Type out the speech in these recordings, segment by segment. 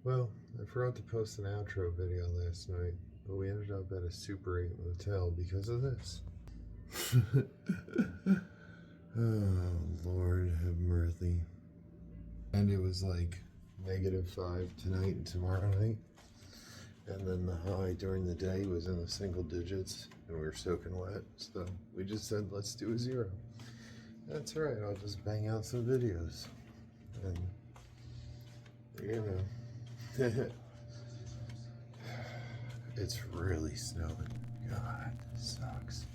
Well, I forgot to post an outro video last night, but we ended up at a Super 8 motel because of this. Oh, Lord have mercy. And it was like -5 tonight and tomorrow night. And then the high during the day was in the single digits, and we were soaking wet. So we just said, let's do a 0. That's right, I'll just bang out some videos. And, it's really snowing. God, this sucks.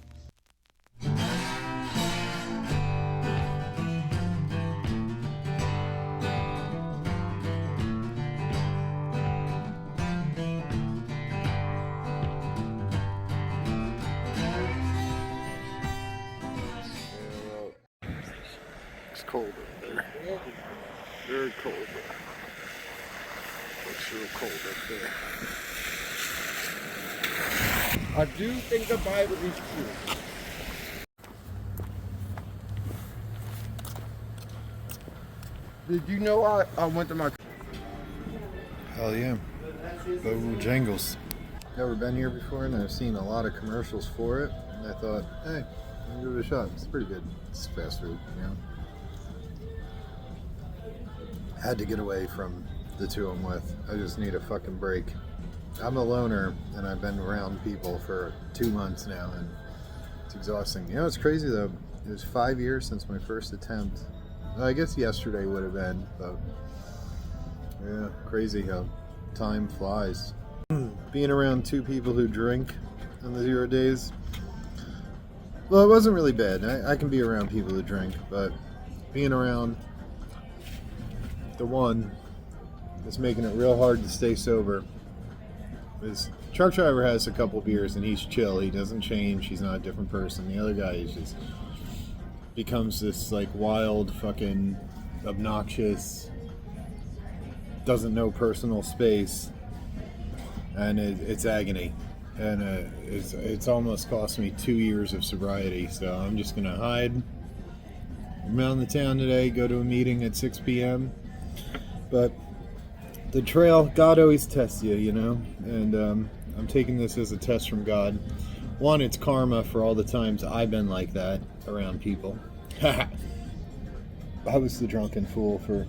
It's cold up there. Very cold. Looks real cold up there. I do think the Bible is true. Did you know I went to my... Hell yeah. Bojangles. Never been here before, and I've seen a lot of commercials for it. And I thought, hey, I'll give it a shot. It's pretty good. It's fast food, you know. Had to get away from the two I'm with. I just need a fucking break. I'm a loner, and I've been around people for 2 months now, and it's exhausting. You know, it's crazy though. It was 5 years since my first attempt. Well, I guess yesterday would have been, but yeah, crazy how time flies. Being around 2 people who drink on the 0 days, well, it wasn't really bad. I can be around people who drink, but being around the one that's making it real hard to stay sober. This truck driver has a couple beers and he's chill. He doesn't change. He's not a different person. The other guy is just becomes this like wild, fucking obnoxious, doesn't know personal space, and it's agony. And it's almost cost me 2 years of sobriety. So I'm just gonna hide. I'm out in the town today. Go to a meeting at 6 p.m. But the trail, God always tests you, you know, and I'm taking this as a test from God. One, it's karma for all the times I've been like that around people. I was the drunken fool for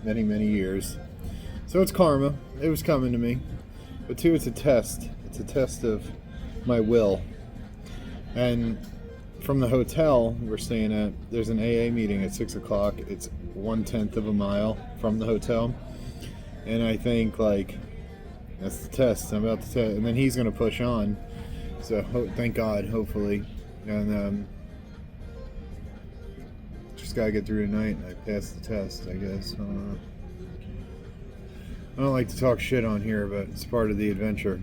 many, many years. So it's karma. It was coming to me. But 2, it's a test. It's a test of my will. And from the hotel we're staying at, there's an AA meeting at 6 o'clock. It's 1/10 of a mile from the hotel. And I think, like, that's the test. I'm about to test. And then he's going to push on. So, thank God, hopefully. And just got to get through tonight and I passed the test, I guess. I don't like to talk shit on here, but it's part of the adventure.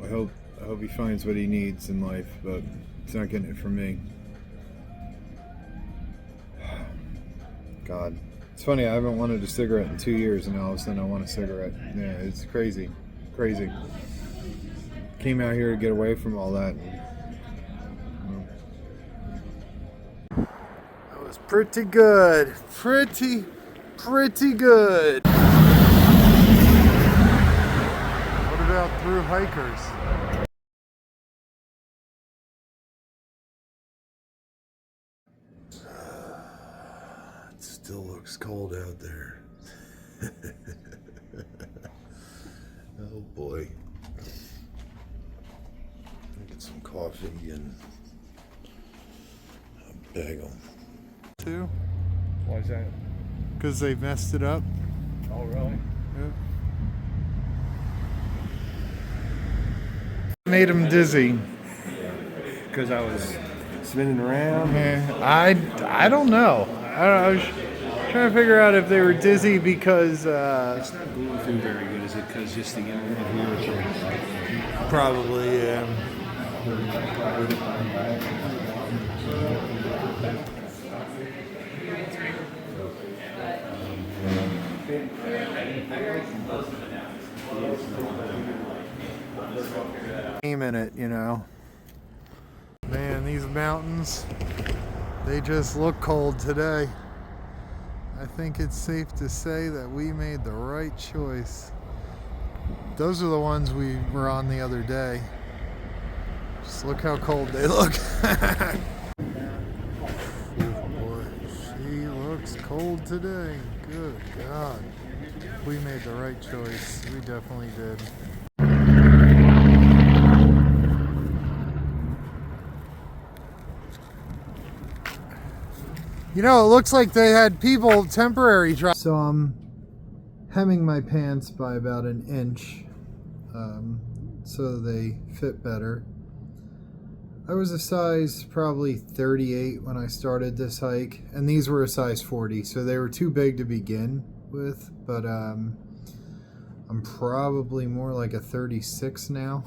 I hope he finds what he needs in life, but he's not getting it from me. God. It's funny, I haven't wanted a cigarette in 2 years, and all of a sudden I want a cigarette. Yeah, it's crazy. Crazy. Came out here to get away from all that. That was pretty good. Pretty good. What about through hikers? Still looks cold out there. Oh boy. Get some coffee and a bagel. 2? Why is that? Because they messed it up. Oh, really? Yeah. Made him dizzy. Because I was spinning around? I don't know. I was trying to figure out if they were dizzy because It's not going through very good, is it? Because just the inhalation. probably in it, you know. Man, these mountains, they just look cold today. I think it's safe to say that we made the right choice. Those are the ones we were on the other day. Just look how cold they look. Oh boy, she looks cold today. Good God. We made the right choice. We definitely did. You know, it looks like they had people temporary drive. So I'm hemming my pants by about an inch so they fit better. I was a size probably 38 when I started this hike, and these were a size 40, so they were too big to begin with, but I'm probably more like a 36 now.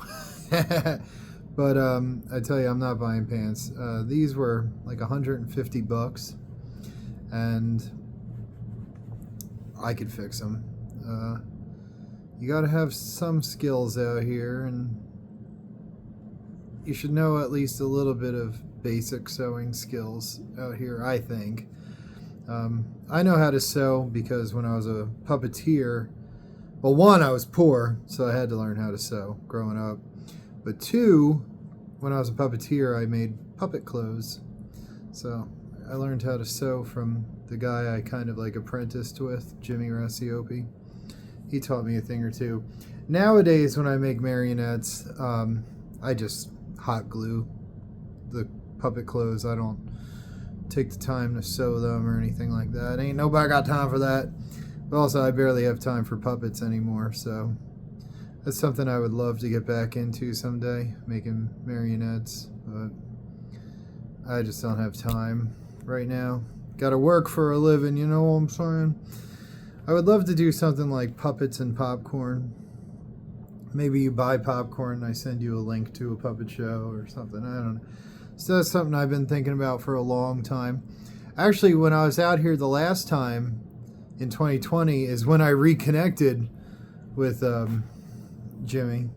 But I tell you, I'm not buying pants. These were like $150, and I could fix them. You got to have some skills out here, and you should know at least a little bit of basic sewing skills out here, I think. I know how to sew because when I was a puppeteer, well, one, I was poor, so I had to learn how to sew growing up. But two, when I was a puppeteer, I made puppet clothes. So I learned how to sew from the guy I kind of like apprenticed with, Jimmy Rassiopi. He taught me a thing or two. Nowadays, when I make marionettes, I just hot glue the puppet clothes. I don't take the time to sew them or anything like that. Ain't nobody got time for that. But also, I barely have time for puppets anymore, so that's something I would love to get back into someday, making marionettes, but I just don't have time right now. Gotta work for a living, you know what I'm saying? I would love to do something like puppets and popcorn. Maybe you buy popcorn and I send you a link to a puppet show or something. I don't know. So that's something I've been thinking about for a long time. Actually, when I was out here the last time in 2020 is when I reconnected with Jimmy.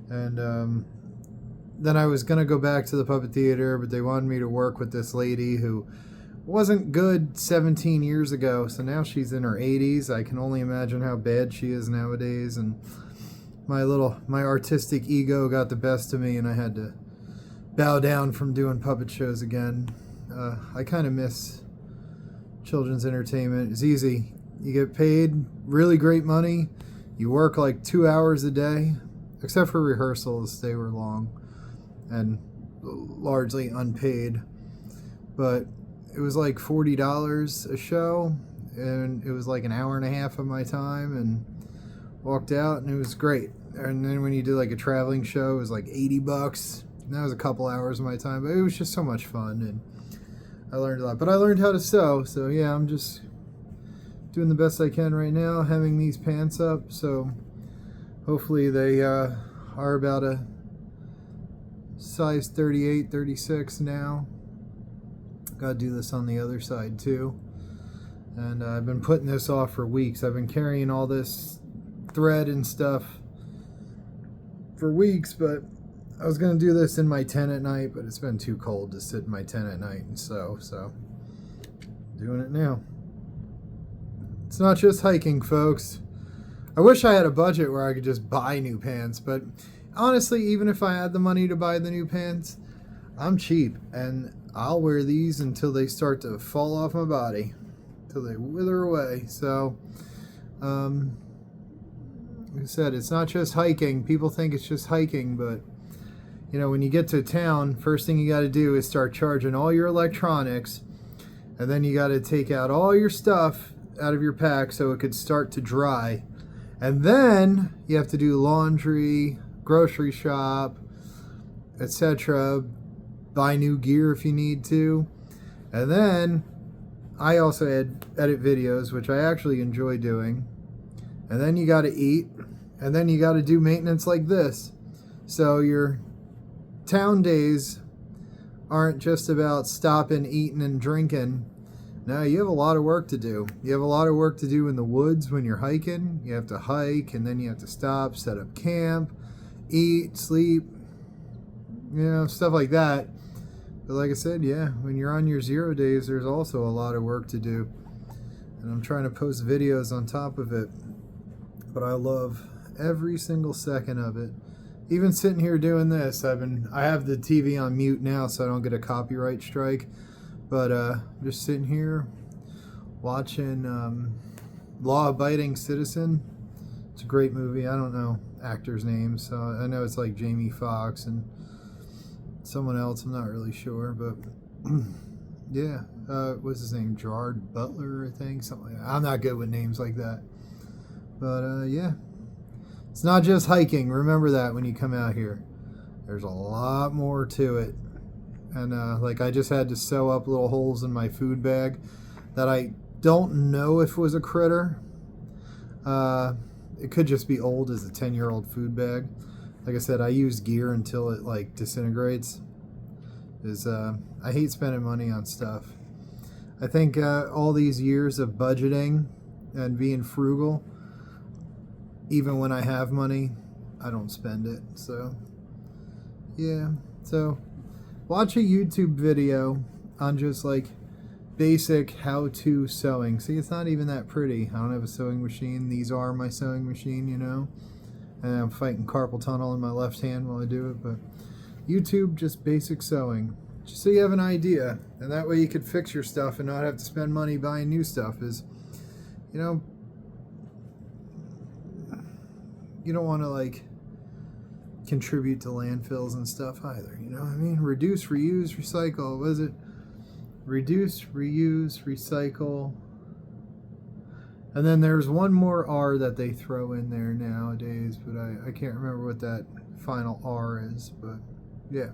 And then I was going to go back to the puppet theater, but they wanted me to work with this lady who wasn't good 17 years ago. So now she's in her 80s. I can only imagine how bad she is nowadays. And my artistic ego got the best of me, and I had to bow down from doing puppet shows again. I kind of miss children's entertainment. It's easy. You get paid really great money. You work like 2 hours a day, except for rehearsals. They were long and largely unpaid. But it was like $40 a show, and it was like an hour and a half of my time, and walked out, and it was great. And then when you did like a traveling show, it was like $80. And that was a couple hours of my time, but it was just so much fun, and I learned a lot. But I learned how to sew, so yeah, I'm just doing the best I can right now, hemming these pants up. So hopefully they are about a size 38, 36 now. Gotta do this on the other side too. And I've been putting this off for weeks. I've been carrying all this thread and stuff for weeks, but I was gonna do this in my tent at night, but it's been too cold to sit in my tent at night and sew, so doing it now. It's not just hiking, folks. I wish I had a budget where I could just buy new pants, but honestly, even if I had the money to buy the new pants, I'm cheap, and I'll wear these until they start to fall off my body, till they wither away. So, like I said, it's not just hiking. People think it's just hiking, but you know, when you get to town, first thing you got to do is start charging all your electronics, and then you got to take out all your stuff out of your pack so it could start to dry. And then you have to do laundry, grocery shop, etc. Buy new gear if you need to. And then I also edit videos, which I actually enjoy doing. And then you got to eat, and then you got to do maintenance like this. So your town days aren't just about stopping, eating, and drinking. No, you have a lot of work to do. You have a lot of work to do in the woods when you're hiking. You have to hike, and then you have to stop, set up camp, eat, sleep, you know, stuff like that. But like I said, yeah, when you're on your 0 days, there's also a lot of work to do. and I'm trying to post videos on top of it, but I love every single second of it. Even sitting here doing this, I have the TV on mute now so I don't get a copyright strike, but just sitting here watching Law Abiding Citizen. It's a great movie. I don't know actors' names, so I know it's like Jamie Foxx and someone else. I'm not really sure, but yeah. What's his name? Gerard Butler, I think. Something like that. I'm not good with names like that. But yeah. It's not just hiking. Remember that when you come out here. There's a lot more to it. And like I just had to sew up little holes in my food bag that I don't know if was a critter. It could just be old as a 10-year-old food bag. Like I said, I use gear until it like disintegrates. I hate spending money on stuff. I think all these years of budgeting and being frugal, even when I have money, I don't spend it. So yeah, so watch a YouTube video on just like basic how-to sewing. See, it's not even that pretty. I don't have a sewing machine. These are my sewing machine, you know, and I'm fighting carpal tunnel in my left hand while I do it. But YouTube, just basic sewing, just so you have an idea, and that way you could fix your stuff and not have to spend money buying new stuff. Is, you know, you don't want to like contribute to landfills and stuff either, you know what I mean? Reduce, reuse, recycle. What is it? Reduce, reuse, recycle. And then there's one more R that they throw in there nowadays, but I can't remember what that final R is, but yeah.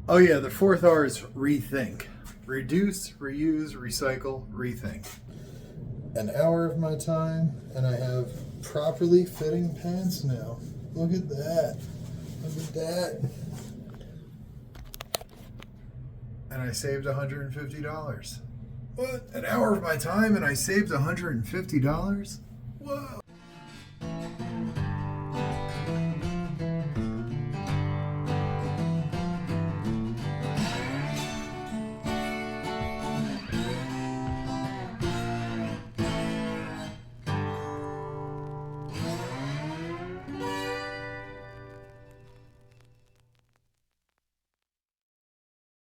Oh yeah, the fourth R is rethink. Reduce, reuse, recycle, rethink. An hour of my time, and I have properly fitting pants now. Look at that. Look at that. And I saved $150. What? An hour of my time and I saved $150? Whoa.